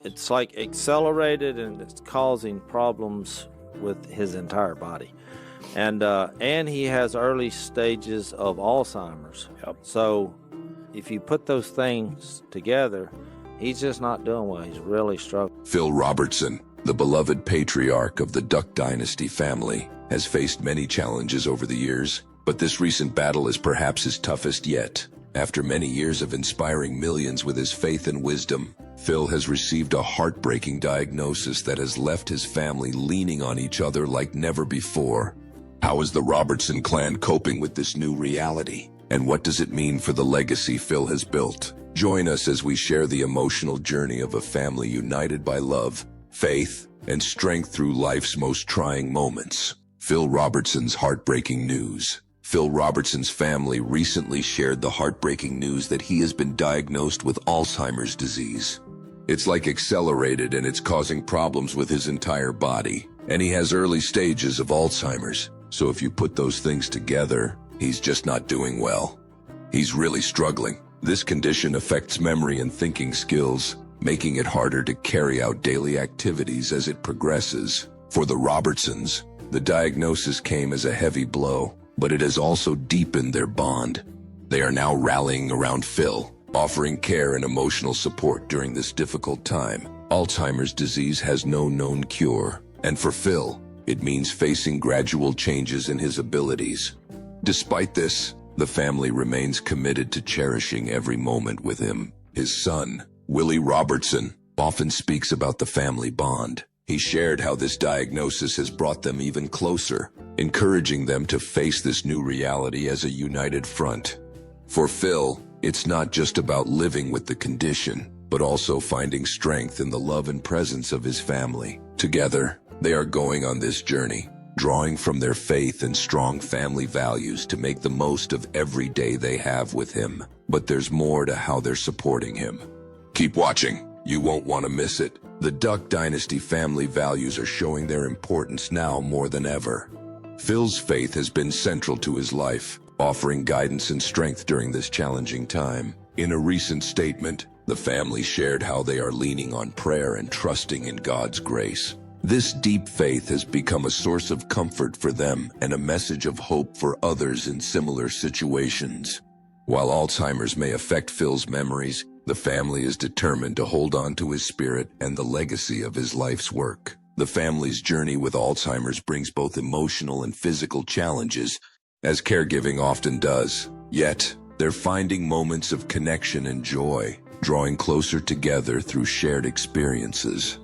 It's like accelerated, and it's causing problems with his entire body. And he has early stages of Alzheimer's. Yep. So if you put those things together, he's just not doing well. He's really struggling. Phil Robertson, the beloved patriarch of the Duck Dynasty family, has faced many challenges over the years, but this recent battle is perhaps his toughest yet. After many years of inspiring millions with his faith and wisdom, Phil has received a heartbreaking diagnosis that has left his family leaning on each other like never before. How is the Robertson clan coping with this new reality? And what does it mean for the legacy Phil has built? Join us as we share the emotional journey of a family united by love, faith, and strength through life's most trying moments. Phil Robertson's heartbreaking news. Phil Robertson's family recently shared the heartbreaking news that he has been diagnosed with Alzheimer's disease. It's like accelerated, and it's causing problems with his entire body. And he has early stages of Alzheimer's. So if you put those things together, he's just not doing well. He's really struggling. This condition affects memory and thinking skills, making it harder to carry out daily activities as it progresses. For the Robertsons, the diagnosis came as a heavy blow, but it has also deepened their bond. They are now rallying around Phil, offering care and emotional support during this difficult time. Alzheimer's disease has no known cure, and for Phil, it means facing gradual changes in his abilities. Despite this, the family remains committed to cherishing every moment with him. His son, Willie Robertson, often speaks about the family bond. He shared how this diagnosis has brought them even closer, encouraging them to face this new reality as a united front. For Phil, it's not just about living with the condition, but also finding strength in the love and presence of his family. Together, they are going on this journey, drawing from their faith and strong family values to make the most of every day they have with him. But there's more to how they're supporting him. Keep watching. You won't want to miss it. The Duck Dynasty family values are showing their importance now more than ever. Phil's faith has been central to his life, offering guidance and strength during this challenging time. In a recent statement, the family shared how they are leaning on prayer and trusting in God's grace. This deep faith has become a source of comfort for them and a message of hope for others in similar situations. While Alzheimer's may affect Phil's memories, the family is determined to hold on to his spirit and the legacy of his life's work. The family's journey with Alzheimer's brings both emotional and physical challenges, as caregiving often does. Yet, they're finding moments of connection and joy, drawing closer together through shared experiences.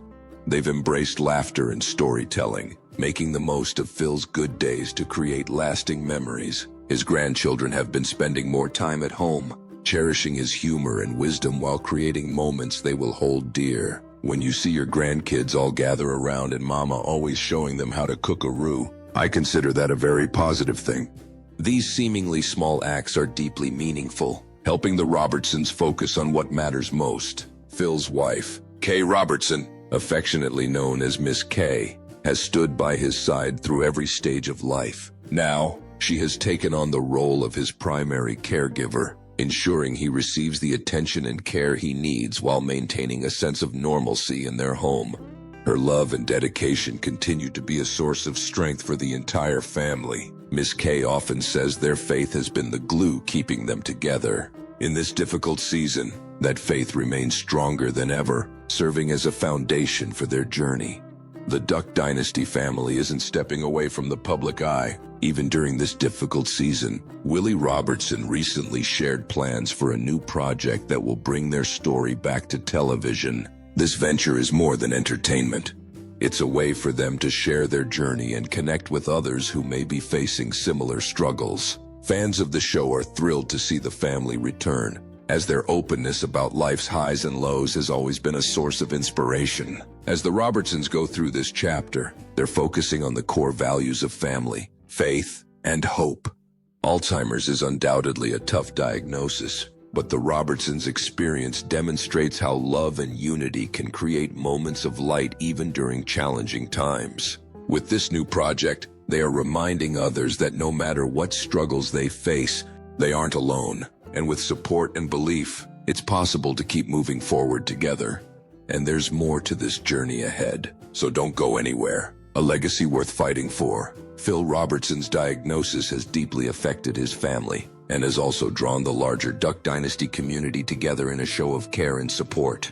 They've embraced laughter and storytelling, making the most of Phil's good days to create lasting memories. His grandchildren have been spending more time at home, cherishing his humor and wisdom while creating moments they will hold dear. When you see your grandkids all gather around and Mama always showing them how to cook a roux, I consider that a very positive thing. These seemingly small acts are deeply meaningful, helping the Robertsons focus on what matters most. Phil's wife, Kay Robertson, affectionately known as Miss K, has stood by his side through every stage of life. Now, she has taken on the role of his primary caregiver, ensuring he receives the attention and care he needs while maintaining a sense of normalcy in their home. Her love and dedication continue to be a source of strength for the entire family. Miss K often says their faith has been the glue keeping them together. In this difficult season, that faith remains stronger than ever, serving as a foundation for their journey. The Duck Dynasty family isn't stepping away from the public eye. Even during this difficult season, Willie Robertson recently shared plans for a new project that will bring their story back to television. This venture is more than entertainment. It's a way for them to share their journey and connect with others who may be facing similar struggles. Fans of the show are thrilled to see the family return, as their openness about life's highs and lows has always been a source of inspiration. As the Robertsons go through this chapter, they're focusing on the core values of family, faith, and hope. Alzheimer's is undoubtedly a tough diagnosis, but the Robertsons' experience demonstrates how love and unity can create moments of light even during challenging times. With this new project, they are reminding others that no matter what struggles they face, they aren't alone. And with support and belief, it's possible to keep moving forward together. And there's more to this journey ahead, so don't go anywhere. A legacy worth fighting for. Phil Robertson's diagnosis has deeply affected his family and has also drawn the larger Duck Dynasty community together in a show of care and support.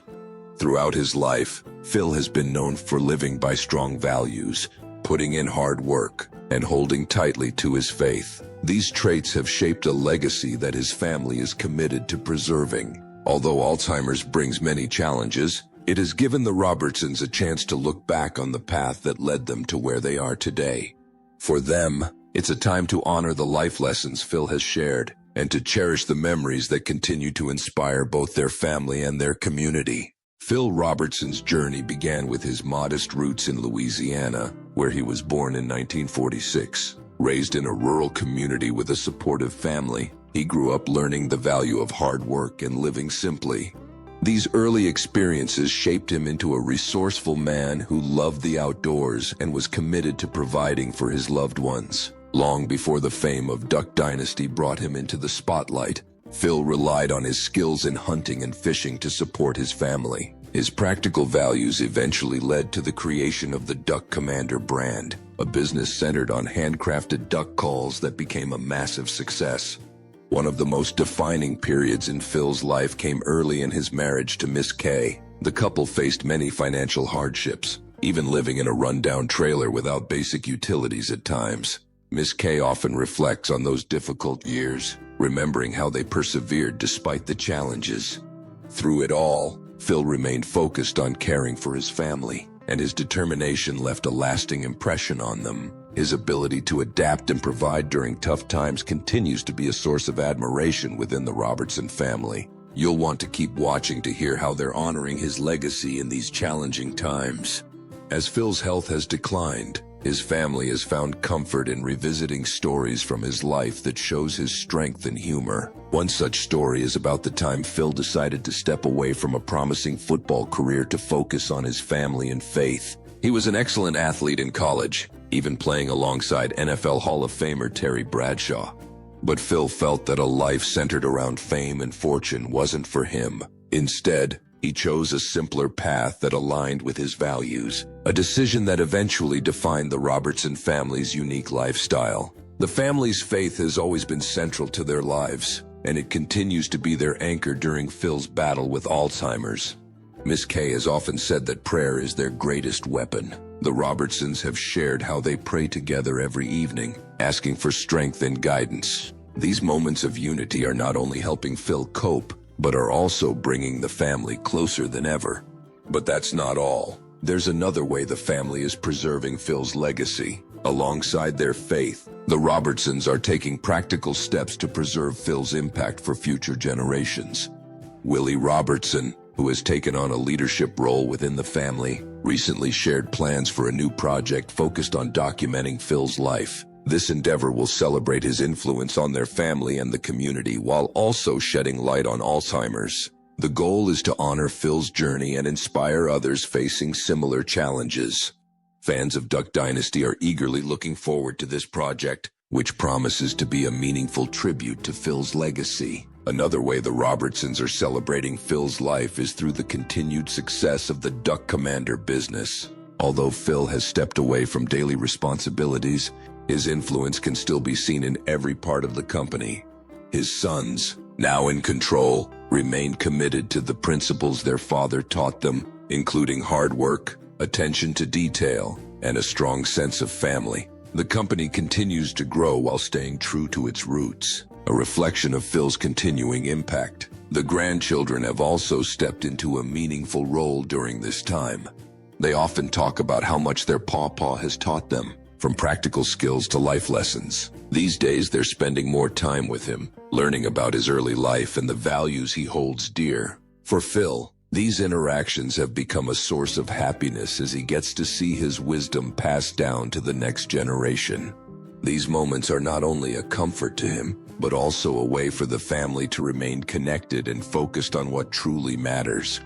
Throughout his life, Phil has been known for living by strong values, putting in hard work, and holding tightly to his faith. These traits have shaped a legacy that his family is committed to preserving. Although Alzheimer's brings many challenges, it has given the Robertsons a chance to look back on the path that led them to where they are today. For them, it's a time to honor the life lessons Phil has shared and to cherish the memories that continue to inspire both their family and their community. Phil Robertson's journey began with his modest roots in Louisiana, where he was born in 1946. Raised in a rural community with a supportive family, he grew up learning the value of hard work and living simply. These early experiences shaped him into a resourceful man who loved the outdoors and was committed to providing for his loved ones. Long before the fame of Duck Dynasty brought him into the spotlight, Phil relied on his skills in hunting and fishing to support his family. His practical values eventually led to the creation of the Duck Commander brand, a business centered on handcrafted duck calls that became a massive success. One of the most defining periods in Phil's life came early in his marriage to Miss Kay. The couple faced many financial hardships, even living in a rundown trailer without basic utilities at times. Miss Kay often reflects on those difficult years, remembering how they persevered despite the challenges. Through it all, Phil remained focused on caring for his family, and his determination left a lasting impression on them. His ability to adapt and provide during tough times continues to be a source of admiration within the Robertson family. You'll want to keep watching to hear how they're honoring his legacy in these challenging times. As Phil's health has declined, his family has found comfort in revisiting stories from his life that shows his strength and humor. One such story is about the time Phil decided to step away from a promising football career to focus on his family and faith. He was an excellent athlete in college, even playing alongside NFL Hall of Famer Terry Bradshaw. But Phil felt that a life centered around fame and fortune wasn't for him. Instead, he chose a simpler path that aligned with his values, a decision that eventually defined the Robertson family's unique lifestyle. The family's faith has always been central to their lives, and it continues to be their anchor during Phil's battle with Alzheimer's. Miss Kay has often said that prayer is their greatest weapon. The Robertsons have shared how they pray together every evening, asking for strength and guidance. These moments of unity are not only helping Phil cope, but are also bringing the family closer than ever. But that's not all. There's another way the family is preserving Phil's legacy. Alongside their faith, the Robertsons are taking practical steps to preserve Phil's impact for future generations. Willie Robertson, who has taken on a leadership role within the family, recently shared plans for a new project focused on documenting Phil's life. This endeavor will celebrate his influence on their family and the community while also shedding light on Alzheimer's. The goal is to honor Phil's journey and inspire others facing similar challenges. Fans of Duck Dynasty are eagerly looking forward to this project, which promises to be a meaningful tribute to Phil's legacy. Another way the Robertsons are celebrating Phil's life is through the continued success of the Duck Commander business. Although Phil has stepped away from daily responsibilities, his influence can still be seen in every part of the company. His sons, now in control, remain committed to the principles their father taught them, including hard work, attention to detail, and a strong sense of family. The company continues to grow while staying true to its roots, a reflection of Phil's continuing impact. The grandchildren have also stepped into a meaningful role during this time. They often talk about how much their pawpaw has taught them, from practical skills to life lessons. These days, they're spending more time with him, learning about his early life and the values he holds dear. For Phil, these interactions have become a source of happiness as he gets to see his wisdom passed down to the next generation. These moments are not only a comfort to him, but also a way for the family to remain connected and focused on what truly matters.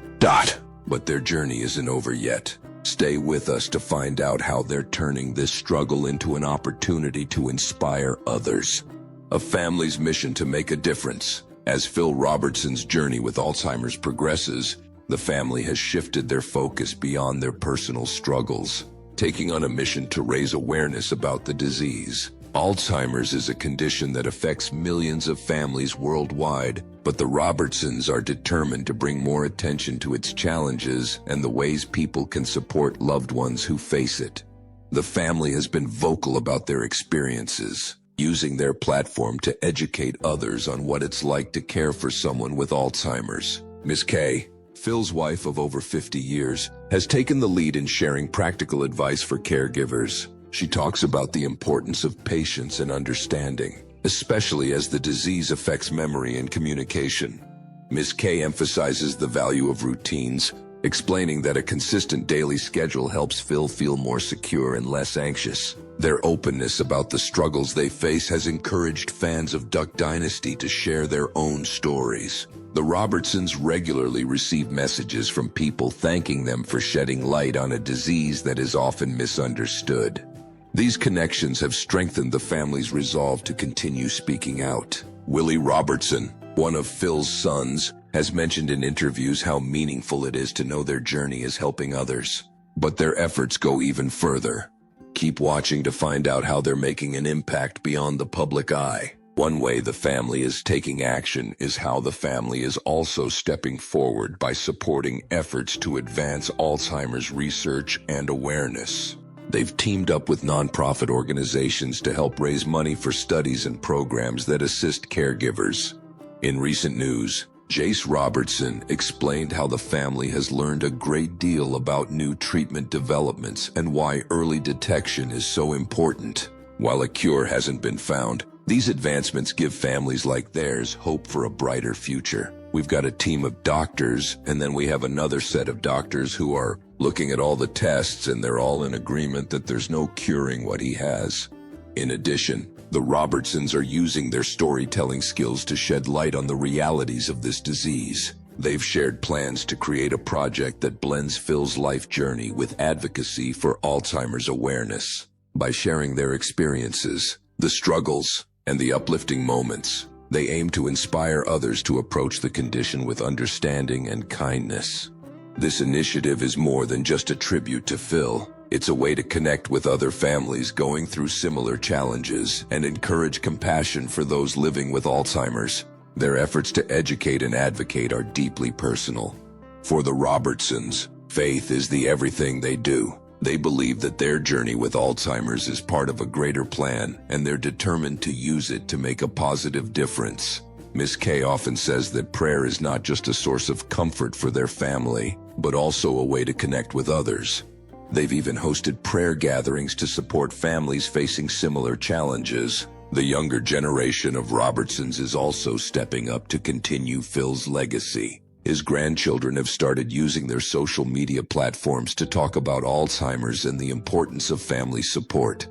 But their journey isn't over yet. Stay with us to find out how they're turning this struggle into an opportunity to inspire others. A family's mission to make a difference. As Phil Robertson's journey with Alzheimer's progresses, The family has shifted their focus beyond their personal struggles, taking on a mission to raise awareness about the disease. Alzheimer's is a condition that affects millions of families worldwide, but the Robertsons are determined to bring more attention to its challenges and the ways people can support loved ones who face it. The family has been vocal about their experiences, using their platform to educate others on what it's like to care for someone with Alzheimer's. Miss Kay, Phil's wife of over 50 years, has taken the lead in sharing practical advice for caregivers. She talks about the importance of patience and understanding, especially as the disease affects memory and communication. Ms. Kay emphasizes the value of routines, explaining that a consistent daily schedule helps Phil feel more secure and less anxious. Their openness about the struggles they face has encouraged fans of Duck Dynasty to share their own stories. The Robertsons regularly receive messages from people thanking them for shedding light on a disease that is often misunderstood. These connections have strengthened the family's resolve to continue speaking out. Willie Robertson, one of Phil's sons, has mentioned in interviews how meaningful it is to know their journey is helping others. But their efforts go even further. Keep watching to find out how they're making an impact beyond the public eye. One way the family is taking action is how the family is also stepping forward by supporting efforts to advance Alzheimer's research and awareness. They've teamed up with nonprofit organizations to help raise money for studies and programs that assist caregivers. In recent news, Jace Robertson explained how the family has learned a great deal about new treatment developments and why early detection is so important. While a cure hasn't been found, these advancements give families like theirs hope for a brighter future. We've got a team of doctors, and then we have another set of doctors who are looking at all the tests, and they're all in agreement that there's no curing what he has. In addition, the Robertsons are using their storytelling skills to shed light on the realities of this disease. They've shared plans to create a project that blends Phil's life journey with advocacy for Alzheimer's awareness. By sharing their experiences, the struggles, and the uplifting moments, they aim to inspire others to approach the condition with understanding and kindness. This initiative is more than just a tribute to Phil. It's a way to connect with other families going through similar challenges and encourage compassion for those living with Alzheimer's. Their efforts to educate and advocate are deeply personal. For the Robertsons, faith is the everything they do. They believe that their journey with Alzheimer's is part of a greater plan, and they're determined to use it to make a positive difference. Miss Kay often says that prayer is not just a source of comfort for their family, but also a way to connect with others. They've even hosted prayer gatherings to support families facing similar challenges. The younger generation of Robertsons is also stepping up to continue Phil's legacy. His grandchildren have started using their social media platforms to talk about Alzheimer's and the importance of family support.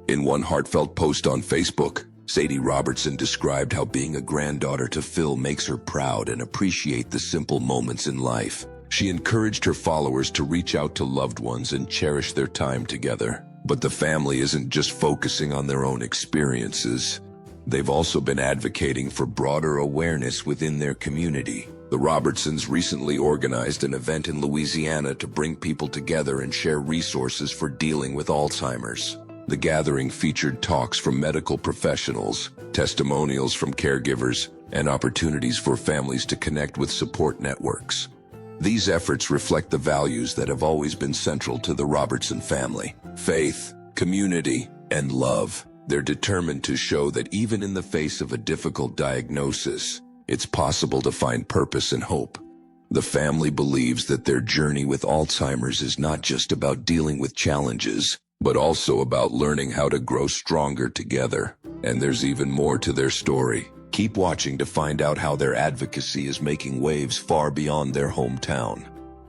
In one heartfelt post on Facebook, Sadie Robertson described how being a granddaughter to Phil makes her proud and appreciate the simple moments in life. She encouraged her followers to reach out to loved ones and cherish their time together. But the family isn't just focusing on their own experiences. They've also been advocating for broader awareness within their community. The Robertsons recently organized an event in Louisiana to bring people together and share resources for dealing with Alzheimer's. The gathering featured talks from medical professionals, testimonials from caregivers, and opportunities for families to connect with support networks. These efforts reflect the values that have always been central to the Robertson family: faith, community, and love. They're determined to show that even in the face of a difficult diagnosis, it's possible to find purpose and hope. The family believes that their journey with Alzheimer's is not just about dealing with challenges, but also about learning how to grow stronger together. And there's even more to their story. Keep watching to find out how their advocacy is making waves far beyond their hometown.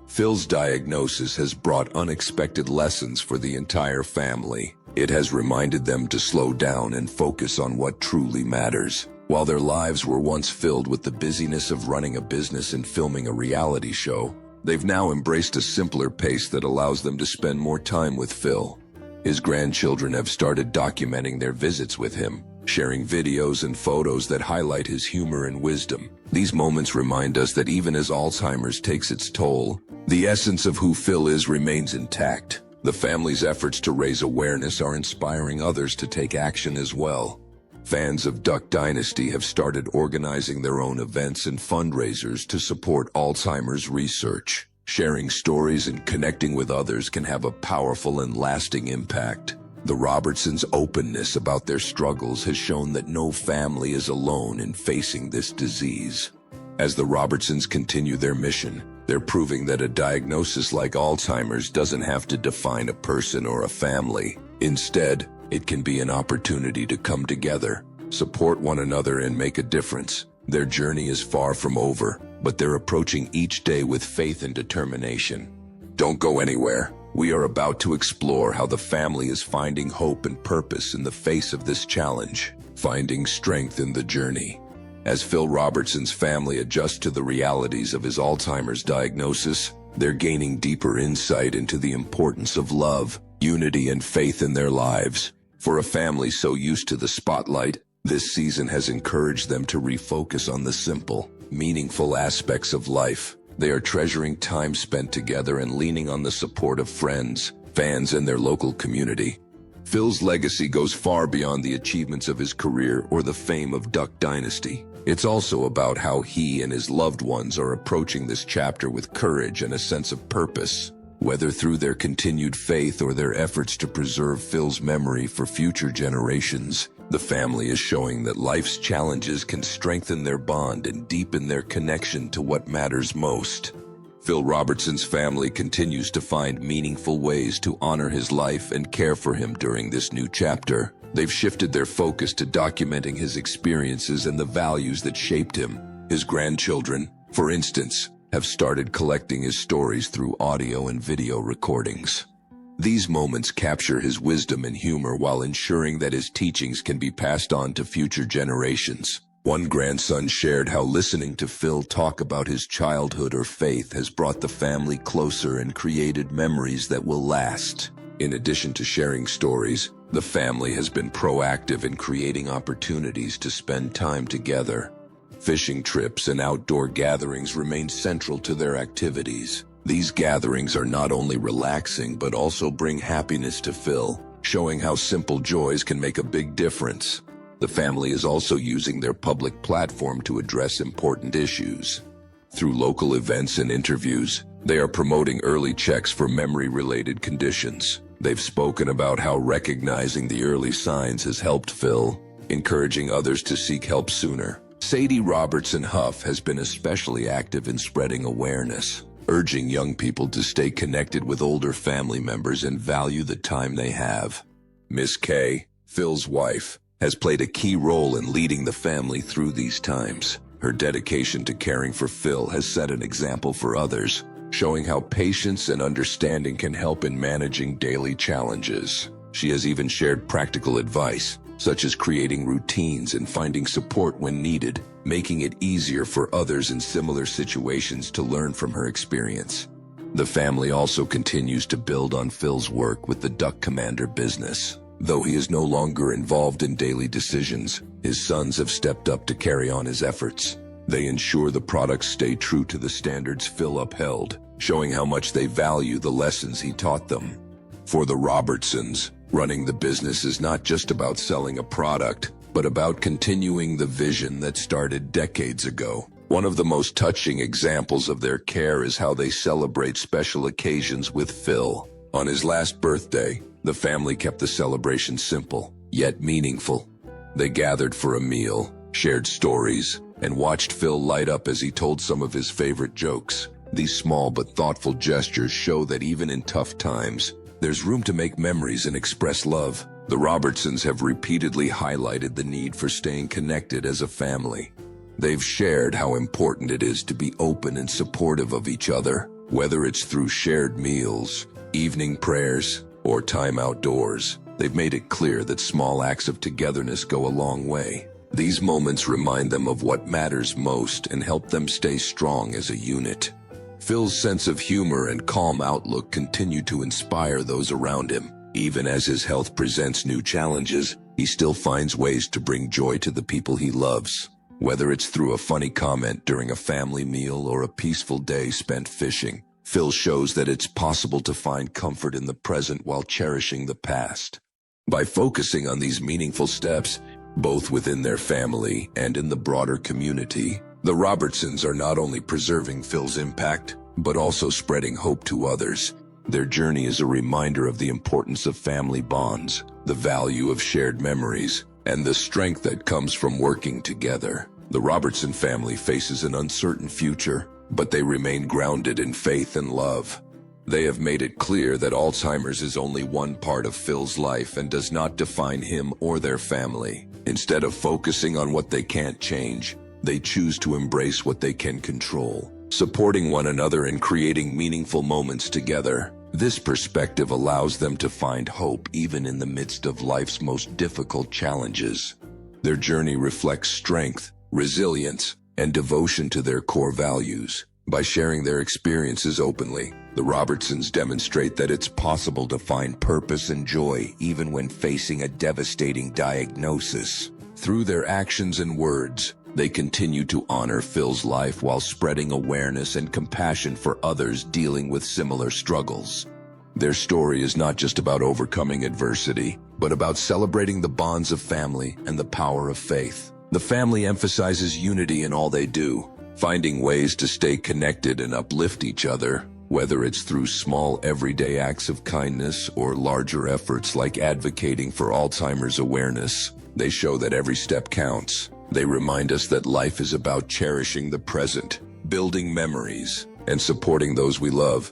Phil's diagnosis has brought unexpected lessons for the entire family. It has reminded them to slow down and focus on what truly matters. While their lives were once filled with the busyness of running a business and filming a reality show, they've now embraced a simpler pace that allows them to spend more time with Phil. His grandchildren have started documenting their visits with him, sharing videos and photos that highlight his humor and wisdom. These moments remind us that even as Alzheimer's takes its toll, the essence of who Phil is remains intact. The family's efforts to raise awareness are inspiring others to take action as well. Fans of Duck Dynasty have started organizing their own events and fundraisers to support Alzheimer's research. Sharing stories and connecting with others can have a powerful and lasting impact. The Robertsons' openness about their struggles has shown that no family is alone in facing this disease. As the Robertsons continue their mission, they're proving that a diagnosis like Alzheimer's doesn't have to define a person or a family. Instead, it can be an opportunity to come together, support one another, and make a difference. Their journey is far from over, but they're approaching each day with faith and determination. Don't go anywhere. We are about to explore how the family is finding hope and purpose in the face of this challenge, finding strength in the journey. As Phil Robertson's family adjusts to the realities of his Alzheimer's diagnosis, they're gaining deeper insight into the importance of love, unity, and faith in their lives. For a family so used to the spotlight, this season has encouraged them to refocus on the simple, meaningful aspects of life. They are treasuring time spent together and leaning on the support of friends, fans, and their local community. Phil's legacy goes far beyond the achievements of his career or the fame of Duck Dynasty. It's also about how he and his loved ones are approaching this chapter with courage and a sense of purpose. Whether through their continued faith or their efforts to preserve Phil's memory for future generations, the family is showing that life's challenges can strengthen their bond and deepen their connection to what matters most. Phil Robertson's family continues to find meaningful ways to honor his life and care for him during this new chapter. They've shifted their focus to documenting his experiences and the values that shaped him. His grandchildren, for instance, have started collecting his stories through audio and video recordings. These moments capture his wisdom and humor while ensuring that his teachings can be passed on to future generations. One grandson shared how listening to Phil talk about his childhood or faith has brought the family closer and created memories that will last. In addition to sharing stories, the family has been proactive in creating opportunities to spend time together. Fishing trips and outdoor gatherings remain central to their activities. These gatherings are not only relaxing but also bring happiness to Phil, showing how simple joys can make a big difference. The family is also using their public platform to address important issues. Through local events and interviews, they are promoting early checks for memory-related conditions. They've spoken about how recognizing the early signs has helped Phil, encouraging others to seek help sooner. Sadie Robertson Huff has been especially active in spreading awareness, urging young people to stay connected with older family members and value the time they have. Miss Kay, Phil's wife, has played a key role in leading the family through these times. Her dedication to caring for Phil has set an example for others, showing how patience and understanding can help in managing daily challenges. She has even shared practical advice, such as creating routines and finding support when needed, making it easier for others in similar situations to learn from her experience. The family also continues to build on Phil's work with the Duck Commander business. Though he is no longer involved in daily decisions, his sons have stepped up to carry on his efforts. They ensure the products stay true to the standards Phil upheld, showing how much they value the lessons he taught them. For the Robertsons, running the business is not just about selling a product, but about continuing the vision that started decades ago. One of the most touching examples of their care is how they celebrate special occasions with Phil. On his last birthday, the family kept the celebration simple, yet meaningful. They gathered for a meal, shared stories, and watched Phil light up as he told some of his favorite jokes. These small but thoughtful gestures show that even in tough times, there's room to make memories and express love. The Robertsons have repeatedly highlighted the need for staying connected as a family. They've shared how important it is to be open and supportive of each other, whether it's through shared meals, evening prayers, or time outdoors. They've made it clear that small acts of togetherness go a long way. These moments remind them of what matters most and help them stay strong as a unit. Phil's sense of humor and calm outlook continue to inspire those around him. Even as his health presents new challenges, he still finds ways to bring joy to the people he loves. Whether it's through a funny comment during a family meal or a peaceful day spent fishing, Phil shows that it's possible to find comfort in the present while cherishing the past. By focusing on these meaningful steps, both within their family and in the broader community, the Robertsons are not only preserving Phil's impact, but also spreading hope to others. Their journey is a reminder of the importance of family bonds, the value of shared memories, and the strength that comes from working together. The Robertson family faces an uncertain future, but they remain grounded in faith and love. They have made it clear that Alzheimer's is only one part of Phil's life and does not define him or their family. Instead of focusing on what they can't change, they choose to embrace what they can control, supporting one another and creating meaningful moments together. This perspective allows them to find hope even in the midst of life's most difficult challenges. Their journey reflects strength, resilience, and devotion to their core values. By sharing their experiences openly, the Robertsons demonstrate that it's possible to find purpose and joy even when facing a devastating diagnosis. Through their actions and words, they continue to honor Phil's life while spreading awareness and compassion for others dealing with similar struggles. Their story is not just about overcoming adversity, but about celebrating the bonds of family and the power of faith. The family emphasizes unity in all they do, finding ways to stay connected and uplift each other, whether it's through small everyday acts of kindness or larger efforts like advocating for Alzheimer's awareness. They show that every step counts. They remind us that life is about cherishing the present, building memories, and supporting those we love.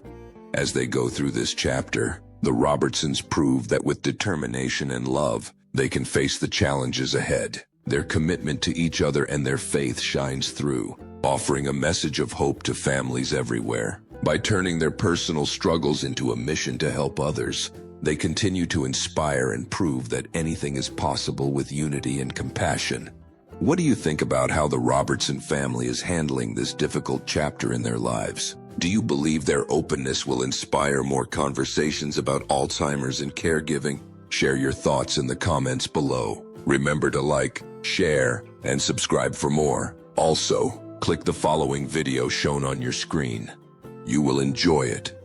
As they go through this chapter, the Robertsons prove that with determination and love, they can face the challenges ahead. Their commitment to each other and their faith shines through, offering a message of hope to families everywhere. By turning their personal struggles into a mission to help others, they continue to inspire and prove that anything is possible with unity and compassion. What do you think about how the Robertson family is handling this difficult chapter in their lives? Do you believe their openness will inspire more conversations about Alzheimer's and caregiving? Share your thoughts in the comments below. Remember to like, share, and subscribe for more. Also, click the following video shown on your screen. You will enjoy it.